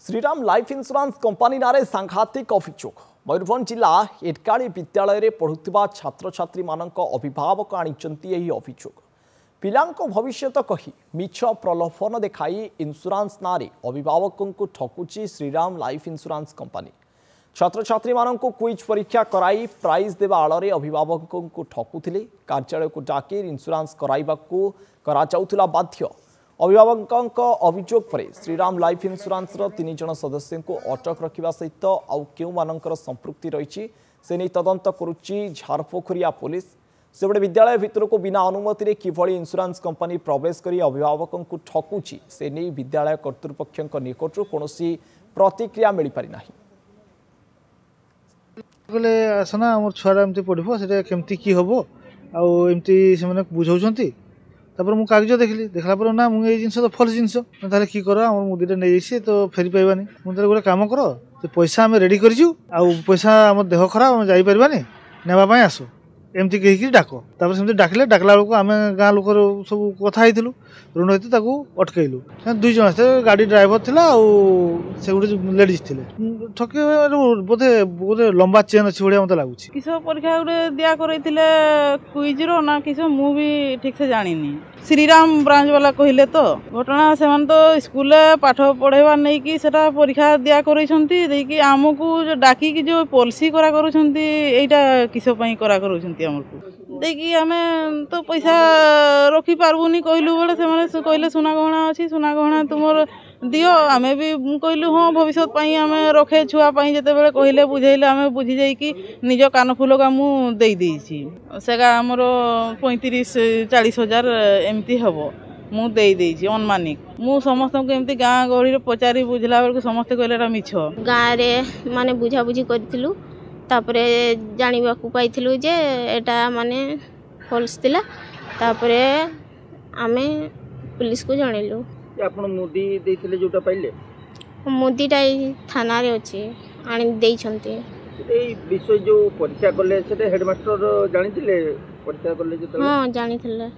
Shriram life insurance company नारे सांघातिक अभियोग मयूरभंज जिला एटकाड़ी विद्यालय में पढ़ुवा छात्र छात्री मानक अभिभावक आनिचंती एही अभियोग पिलांको भविष्यत कही मिछ प्रलोभन देखाई इंश्योरेंस नारे अभिभावकों को ठकुची श्रीराम लाइफ इंश्योरेंस कंपनी छात्र छात्री मानक क्विज परीक्षा कराई प्राइज देवा आड़े अभिभावकों को ठकुथिले कार्यालय को डाकी इंश्योरेंस कराइबाकू करा जाउथुला बाध्य अभिभावकों अभियोग पर श्रीराम लाइफ इंश्योरेंस 3 जन सदस्य को अटक रखा सहित आउ केउमानकर संपृक्ति रही से नहीं तदंत करुच्ची झारपोखरिया पुलिस सेबड़े विद्यालय भितर को बिना अनुमति किभली इंश्योरेंस कंपनी प्रवेश कर अभिभावकों को ठकुची से नहीं विद्यालय कर्तृपक्ष निकटू कौन प्रतिक्रिया मिल पारि नाही। बोले आसना आम छुआ एमती पढ़ो से केमती कि हम आमती से बुझाऊँच तापर मु कागज देखली देखला पर ना मुझे जिनस तो फल्स जिनस ताले की कर आम मुदीटा नहीं जाइए तो फेरी पाइबानी मुझे गोटे काम कर पैसा आम रेडी करूँ पैसा आम देह खराब आम जापारानी नेवाई आस एमती कहीकि डाक तापर सेमती डाकिले डाकला बेलू आम गाँ लोक सब कथा ऋण होते अटकईलु 2 जन आसते गाड़ी ड्राइवर थिला से गोटे लेडीज थे ठके बोधे गोटे लंबा चेन अच्छी भाया मत लगुच किस परीक्षा गोटे दिया क्विज रो ना किस मु भी ठीक से जानी श्रीराम ब्रांच वाला कहले तो घटना से तो स्कूल पाठ पढ़ेवा नहीं कि सेटा परीक्षा दिया करके आमको डाकी जो पॉलिसी करा करा किस करा देखिए आम तो पैसा रखी पार्बुनी कहलु बेले से कहले सुना गहना अच्छी सुना गहना तुम दियो आम भी कहलु हाँ भविष्य आम रखे छुआपाई जिते बड़े कहले बुझेले आम बुझी जाइए निज कान फुल का मुझे सेगा आमर 35-40 हजार एमती हम मुझे अनमानिक मु समस्त को एमती गाँ गहली पचारि बुझला बेलू समस्ते कहले मिछ गाँव में माने बुझाबुझी करूँ तापरे जानिबा को पाइथिलु जे एटा माने फॉल्स थिला तापरे आमे पुलिस को जणेलु आपण मुदी देथिले जोटा पाइले मुदीटा थाना रे अछि आनी देई छन्ते ए विषय जो परीक्षा करले सेते हेडमास्टर जानिथिले परीक्षा करले जे हां जानिथिले।